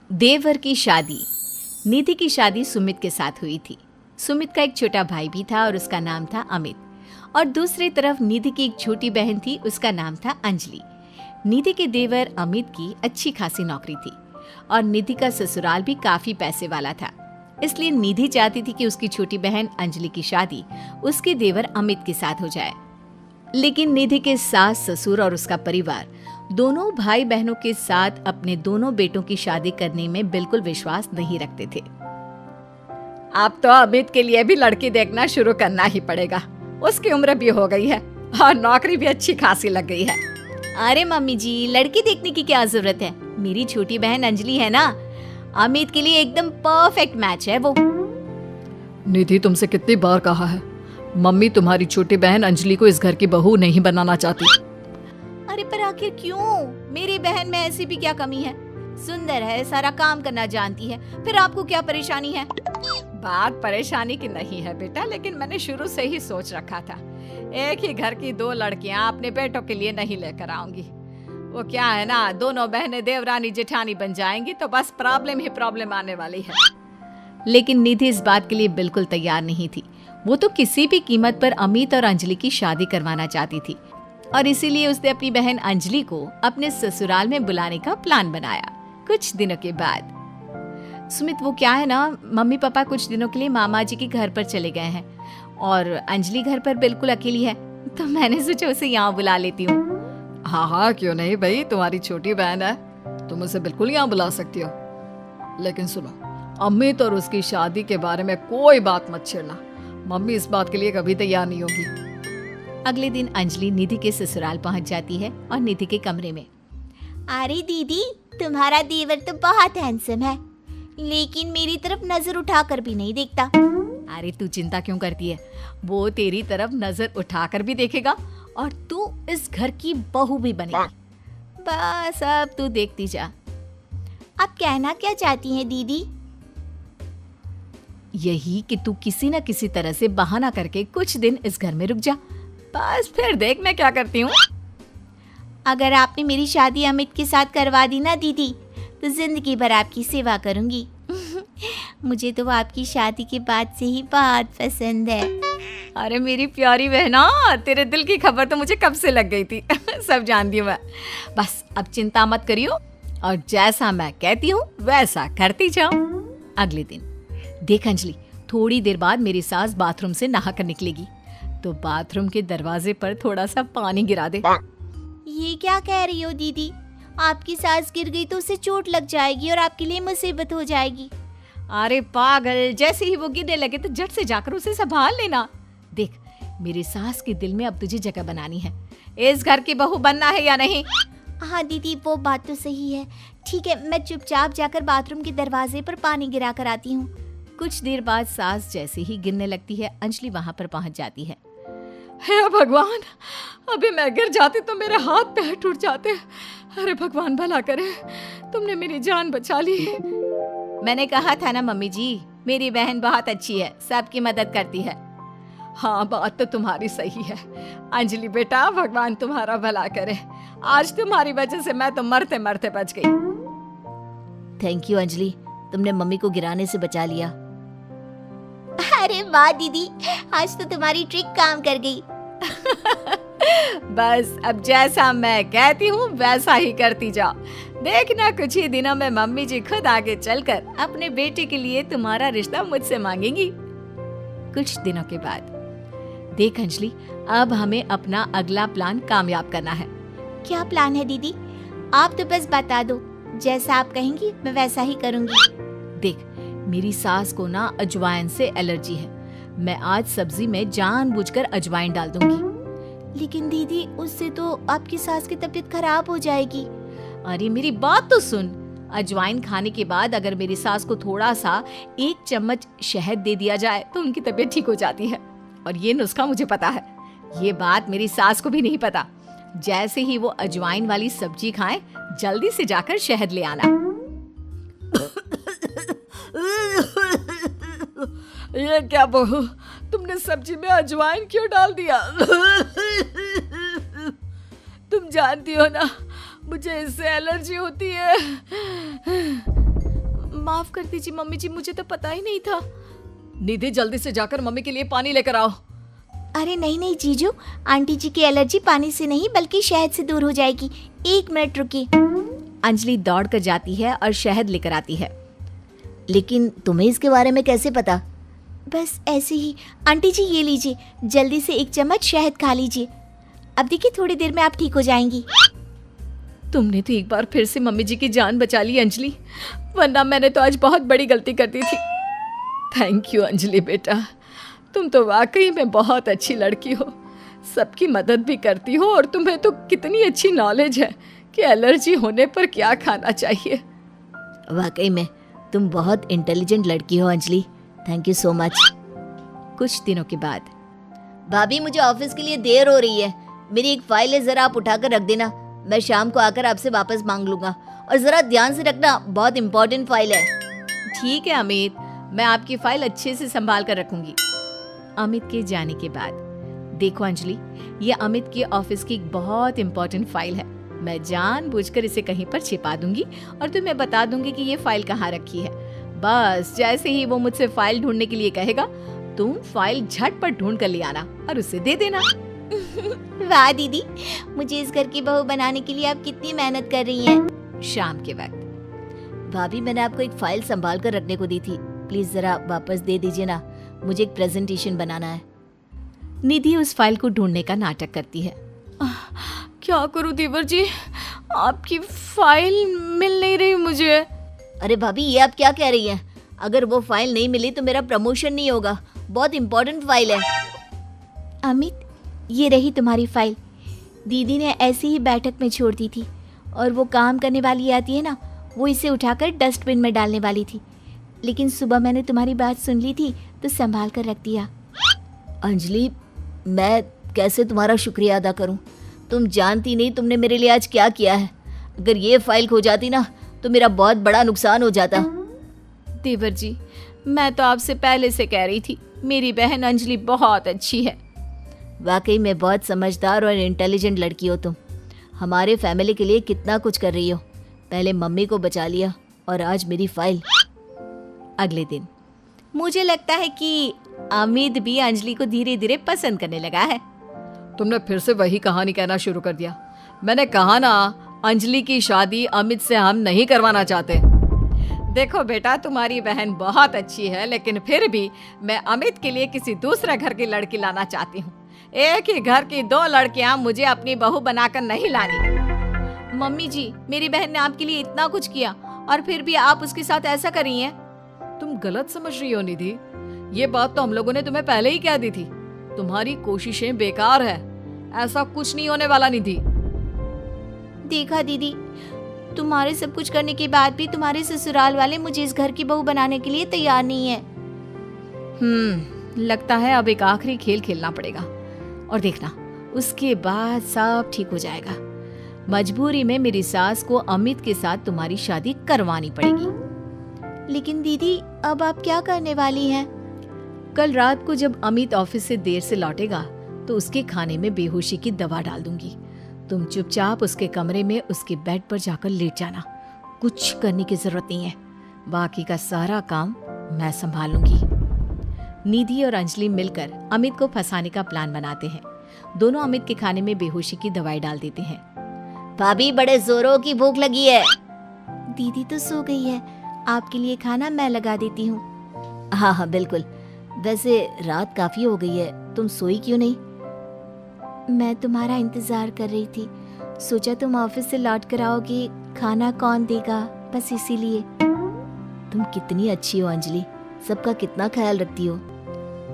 देवर की शादी। निधि की शादी सुमित के साथ हुई थी। सुमित का एक छोटा भाई भी था और उसका नाम था अमित। और दूसरी तरफ निधि की एक छोटी बहन थी, उसका नाम था अंजलि। निधि के देवर अमित की अच्छी खासी नौकरी थी और निधि का ससुराल भी काफी पैसे वाला था। इसलिए निधि चाहती थी कि उसकी छोटी बहन अंजलि की शादी उसके देवर अमित के साथ हो जाए। लेकिन निधि के सास ससुर और उसका परिवार दोनों भाई बहनों के साथ अपने दोनों बेटों की शादी करने में बिल्कुल विश्वास नहीं रखते थे। अब तो अमित के लिए भी लड़की देखना शुरू करना ही पड़ेगा। उसकी उम्र भी हो गई है और नौकरी भी अच्छी खासी लग गई है। अरे मम्मी जी, लड़की देखने की क्या जरूरत है? मेरी छोटी बहन अंजलि है ना, अमित के लिए एकदम परफेक्ट मैच है वो। निधि, तुमसे कितनी बार कहा है, मम्मी तुम्हारी छोटी बहन अंजलि को इस घर की बहू नहीं बनाना चाहती। अरे पर आखिर क्यों? मेरी बहन में ऐसी भी क्या कमी है? सुंदर है, सारा काम करना जानती है, फिर आपको क्या परेशानी है? बात परेशानी की नहीं है बेटा, लेकिन मैंने शुरू से ही सोच रखा था एक ही घर की दो लड़कियां अपने बेटों के लिए नहीं लेकर आऊंगी। वो क्या है ना, दोनों बहनें देवरानी जेठानी बन जाएंगी तो बस प्रॉब्लम ही प्रॉब्लम आने वाली है। लेकिन निधि इस बात के लिए बिल्कुल तैयार नहीं थी। वो तो किसी भी कीमत पर अमित और अंजलि की शादी करवाना चाहती थी और इसीलिए उसने अपनी बहन अंजलि को अपने ससुराल में बुलाने का प्लान बनाया। कुछ दिनों के बाद सुमित, वो क्या है ना, मम्मी पापा कुछ दिनों के लिए मामा जी के घर पर चले गए हैं और अंजलि घर पर बिल्कुल अकेली है, तो मैंने सोचा उसे यहाँ बुला लेती हूँ। हाँ हाँ, क्यों नहीं भाई, तुम्हारी छोटी बहन है, तुम उसे बिल्कुल यहाँ बुला सकती हो। लेकिन सुनो, अमित और उसकी शादी के बारे में कोई बात मत छेड़ना। मम्मी इस बात के लिए कभी तैयार नहीं होगी। अगले दिन अंजलि निधि के ससुराल पहुंच जाती है और निधि के कमरे में। अरे दीदी, तुम्हारा देवर तो बहुत हैंडसम है, लेकिन मेरी तरफ नजर उठाकर भी नहीं देखता। अरे तू चिंता क्यों करती है, वो तेरी तरफ नजर उठाकर भी देखेगा और तू इस घर की बहू भी बनेगी। बस अब तू देखती जा। आप कहना क्या चाहती हैं दीदी? यही कि तू किसी न किसी तरह से बहाना करके कुछ दिन इस घर में रुक जा, बस फिर देख मैं क्या करती हूँ। अगर आपने मेरी शादी अमित के साथ करवा दी ना दीदी, तो जिंदगी भर आपकी सेवा करूंगी। मुझे तो आपकी शादी के बाद से ही बहुत पसंद है। अरे मेरी प्यारी बहना, तेरे दिल की खबर तो मुझे कब से लग गई थी। सब जानती हूँ मैं। बस अब चिंता मत करियो और जैसा मैं कहती हूँ वैसा करती जाओ। अगले दिन देख अंजलि, थोड़ी देर बाद मेरी सास बाथरूम से नहाकर निकलेगी, तो बाथरूम के दरवाजे पर थोड़ा सा पानी गिरा दे। ये क्या कह रही हो दीदी? आपकी सास गिर गई तो उसे चोट लग जाएगी और आपके लिए मुसीबत हो जाएगी। अरे पागल, जैसे ही वो गिरने लगे तो झट से जाकर उसे संभाल लेना। देख, मेरी सास के दिल में अब तुझे जगह बनानी है। इस घर की बहू बनना है या नहीं? हाँ दीदी, वो बात तो सही है। ठीक है, मैं चुपचाप जाकर बाथरूम के दरवाजे पर पानी गिरा कर आती हूँ। कुछ देर बाद सास जैसे ही गिरने लगती है, अंजलि वहां पर पहुंच जाती है। हे भगवान, अभी मैं गिर जाती तो मेरे हाथ पैर टूट जाते। अरे भगवान भला करे, तुमने मेरी जान बचा ली। मैंने कहा था ना मम्मी जी, मेरी बहन बहुत अच्छी है, सबकी मदद करती है। हाँ, बात तो तुम्हारी सही है अंजलि बेटा, भगवान तुम्हारा भला करे। आज तुम्हारी वजह से मैं तो मरते मरते बच गई। थैंक यू अंजलि, तुमने मम्मी को गिराने से बचा लिया। अरे वाह दीदी, आज तो तुम्हारी ट्रिक काम कर गई। बस अब जैसा मैं कहती हूँ वैसा ही करती जाओ। देखना कुछ ही दिनों में मम्मी जी खुद आगे चलकर अपने बेटे के लिए तुम्हारा रिश्ता मुझसे मांगेंगी। कुछ दिनों के बाद देख अंजलि, अब हमें अपना अगला प्लान कामयाब करना है। क्या प्लान है दीदी? आप तो बस बता दो, जैसा आप कहेंगी मैं वैसा ही करूंगी। देख, मेरी सास को ना अजवाइन से एलर्जी है। मैं आज सब्जी में जानबूझकर अजवाइन डाल दूंगी। लेकिन दीदी, उससे तो आपकी सास की तबीयत खराब हो जाएगी। अरे मेरी बात तो सुन, अजवाइन खाने के बाद अगर मेरी सास को थोड़ा सा 1 चम्मच शहद दे दिया जाए तो उनकी तबीयत ठीक हो जाती है। और ये नुस्खा मुझे पता है, ये बात मेरी सास को भी नहीं पता। जैसे ही वो अजवाइन वाली सब्जी खाएं, जल्दी से जाकर शहद ले आना। ये क्या बहू, तुमने सब्जी में अजवाइन क्यों डाल दिया? तुम जानती हो ना, मुझे इससे एलर्जी होती है। माफ कर दीजिए मम्मी जी, मुझे तो पता ही नहीं था। निधि जल्दी से जाकर मम्मी के लिए पानी लेकर आओ। अरे नहीं नहीं जीजू, आंटी जी की एलर्जी पानी से नहीं बल्कि शहद से दूर हो जाएगी। 1 मिनट रुकिए। अंजलि दौड़ कर जाती है और शहद लेकर आती है। लेकिन तुम्हें इसके बारे में कैसे पता? बस ऐसे ही। आंटी जी ये लीजिए, जल्दी से 1 चम्मच शहद खा लीजिए। अब देखिए थोड़ी देर में आप ठीक हो जाएंगी। तुमने तो एक बार फिर से मम्मी जी की जान बचा ली अंजलि, वरना मैंने तो आज बहुत बड़ी गलती कर दी थी। थैंक यू अंजलि बेटा, तुम तो वाकई में बहुत अच्छी लड़की हो, सबकी मदद भी करती हो और तुम्हें तो कितनी अच्छी नॉलेज है कि एलर्जी होने पर क्या खाना चाहिए। वाकई में तुम बहुत इंटेलिजेंट लड़की हो Anjali, thank you so much. कुछ दिनों के बाद, भाभी मुझे ऑफिस के लिए देर हो रही है, मेरी एक फाइल है, जरा आप उठाकर रख देना, मैं शाम को आकर आपसे वापस मांग लूंगा, और जरा ध्यान से रखना, बहुत इंपॉर्टेंट फाइल है। ठीक है अमित, मैं आपकी फाइल अच्छे से संभाल कर रखूंगी। अमित के जाने के बाद, देखो अंजलि, ये अमित की ऑफिस की एक बहुत इंपॉर्टेंट फाइल है, मैं जानबूझकर इसे कहीं पर छिपा दूंगी और तुम्हें बता दूंगी कि ये फाइल कहाँ रखी है। बस जैसे ही वो मुझसे फाइल ढूंढने के लिए कहेगा, तुम फाइल झटपट ढूंढ कर ले आना और उसे दे देना। वाह दीदी, मुझे इस घर की बहू बनाने के लिए आप कितनी मेहनत कर रही हैं। शाम के वक्त, भाभी मैंने आपको एक फाइल संभाल कर रखने को दी थी, प्लीज जरा वापस दे दीजिए ना, मुझे एक प्रेजेंटेशन बनाना है। निधि उस फाइल को ढूंढने का नाटक करती है। क्या करूं देवर जी, आपकी फाइल मिल नहीं रही मुझे। अरे भाभी ये आप क्या कह रही हैं? अगर वो फाइल नहीं मिली तो मेरा प्रमोशन नहीं होगा, बहुत इंपॉर्टेंट फाइल है। अमित, ये रही तुम्हारी फाइल। दीदी ने ऐसी ही बैठक में छोड़ दी थी और वो काम करने वाली आती है ना, वो इसे उठाकर डस्टबिन में डालने वाली थी, लेकिन सुबह मैंने तुम्हारी बात सुन ली थी तो संभाल कर रख दिया। अंजलि, मैं कैसे तुम्हारा शुक्रिया अदा करूं? तुम जानती नहीं तुमने मेरे लिए आज क्या किया है। अगर ये फाइल खो जाती ना तो मेरा बहुत बड़ा नुकसान हो जाता। देवर जी, मैं तो आपसे पहले से कह रही थी, मेरी बहन अंजलि बहुत अच्छी है। वाकई में बहुत समझदार और इंटेलिजेंट लड़की हो तुम, हमारे फैमिली के लिए कितना कुछ कर रही हो। पहले मम्मी को बचा लिया और आज मेरी फाइल। अगले दिन, मुझे लगता है कि अमित भी अंजलि को धीरे धीरे पसंद करने लगा है। तुमने फिर से वही कहानी कहना शुरू कर दिया। मैंने कहा ना, अंजलि की शादी अमित से हम नहीं करवाना चाहते। देखो बेटा, तुम्हारी बहन बहुत अच्छी है, लेकिन फिर भी मैं अमित के लिए किसी दूसरे घर की लड़की लाना चाहती हूँ। एक ही घर की 2 लड़कियां मुझे अपनी बहू बनाकर नहीं लानी। मम्मी जी, मेरी बहन ने आपके लिए इतना कुछ किया और फिर भी आप उसके साथ ऐसा कर रही हैं। तुम गलत समझ रही हो निधि, ये बात तो हम लोगों ने तुम्हें पहले ही कह दी थी। तुम्हारी कोशिशें बेकार है, ऐसा कुछ नहीं होने वाला निधि। देखा दीदी, तुम्हारे सब कुछ करने के बाद भी तुम्हारे ससुराल वाले मुझे इस घर की बहू बनाने के लिए तैयार नहीं है। लगता है अब एक आखिरी खेल खेलना पड़ेगा और देखना, उसके बाद सब ठीक हो जाएगा। मजबूरी में मेरी सास को अमित के साथ तुम्हारी शादी करवानी पड़ेगी। लेकिन दीदी, अब आप क्या करने वाली हैं? कल रात को जब अमित ऑफिस से देर से लौटेगा तो उसके खाने में बेहोशी की दवा डाल दूंगी। तुम चुपचाप उसके कमरे में उसके बेड पर जाकर लेट जाना, कुछ करने की जरूरत नहीं है, बाकी का सारा काम मैं संभाल लूंगी। निधि और अंजलि मिलकर अमित को फंसाने का प्लान बनाते हैं। दोनों अमित के खाने में बेहोशी की दवाई डाल देते हैं। भाभी, बड़े जोरों की भूख लगी है। दीदी तो सो गई है, आपके लिए खाना मैं लगा देती हूँ। हाँ हाँ बिल्कुल, वैसे रात काफी हो गई है, तुम सोई क्यों नहीं? मैं तुम्हारा इंतजार कर रही थी, सोचा तुम ऑफिस से लौट कर आओगी, खाना कौन देगा, बस इसीलिए। तुम कितनी अच्छी हो अंजलि, सबका कितना ख्याल रखती हो।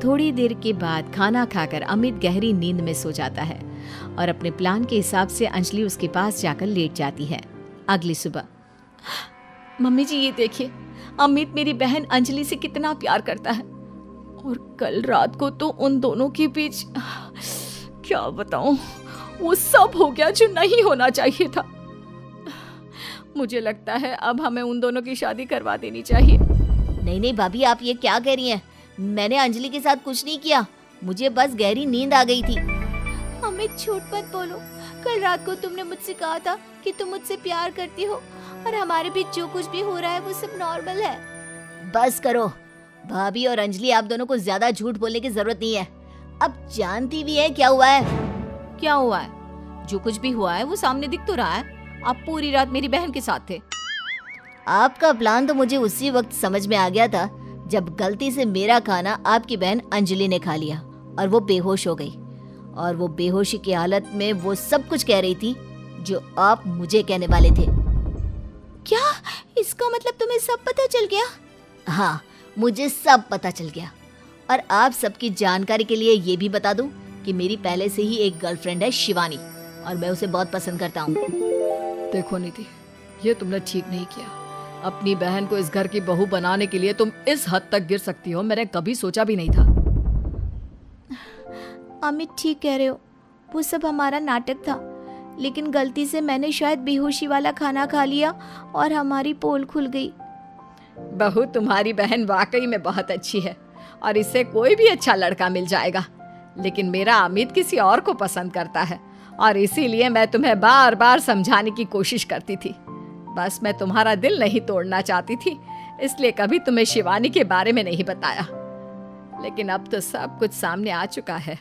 थोड़ी देर के बाद खाना खाकर अमित गहरी नींद में सो जाता है और अपने प्लान के हिसाब से अंजलि उसके पास जाकर लेट जाती है। अगली सुबह, मम्मी जी ये देखिए, अमित मेरी बहन अंजलि से कितना प्यार करता है, और कल रात को तो उन दोनों के बीच क्या बताऊं, वो सब हो गया जो नहीं होना चाहिए था। मुझे लगता है अब हमें उन दोनों की शादी करवा देनी चाहिए। नहीं नहीं भाभी, आप ये क्या कह रही हैं? मैंने अंजलि के साथ कुछ नहीं किया, मुझे बस गहरी नींद आ गई थी। अमित, झूठ मत बोलो, कल रात को तुमने मुझसे कहा था कि तुम मुझसे प्यार करती हो और हमारे बीच जो कुछ भी हो रहा है वो सब नॉर्मल है। बस करो भाभी और अंजलि, आप दोनों को ज्यादा झूठ बोलने की जरूरत नहीं है। अब जानती भी है क्या हुआ है। क्या हुआ है? जो कुछ भी हुआ है वो सामने दिख तो रहा है। आप पूरी रात मेरी बहन के साथ थे। आपका प्लान तो मुझे उसी वक्त समझ में आ गया था जब गलती से मेरा खाना आपकी बहन अंजलि ने खा लिया और वो बेहोश हो गई। और वो बेहोशी की हालत में वो सब कुछ कह रही थी जो आप मुझे कहने वाले थे। क्या इसका मतलब तुम्हें सब पता चल गया? हाँ, मुझे सब पता चल गया। और आप सबकी जानकारी के लिए ये भी बता दूं कि मेरी पहले से ही एक गर्लफ्रेंड है शिवानी, और मैं उसे बहुत पसंद करता हूँ। देखो निधि, ये तुमने ठीक नहीं किया। अपनी बहन को इस घर की बहू बनाने के लिए तुम इस हद तक गिर सकती हो, मैंने कभी सोचा भी नहीं था। अमित ठीक कह रहे हो, वो सब हमारा नाटक था, लेकिन गलती से मैंने शायद बेहोशी वाला खाना खा लिया और हमारी पोल खुल गई। बहू तुम्हारी बहन वाकई में बहुत अच्छी है और इससे कोई भी अच्छा लड़का मिल जाएगा, लेकिन मेरा अमित किसी और को पसंद करता है और इसीलिए मैं तुम्हें बार बार समझाने की कोशिश करती थी। बस मैं तुम्हारा दिल नहीं तोड़ना चाहती थी, इसलिए कभी तुम्हें शिवानी के बारे में नहीं बताया। लेकिन अब तो सब कुछ सामने आ चुका है।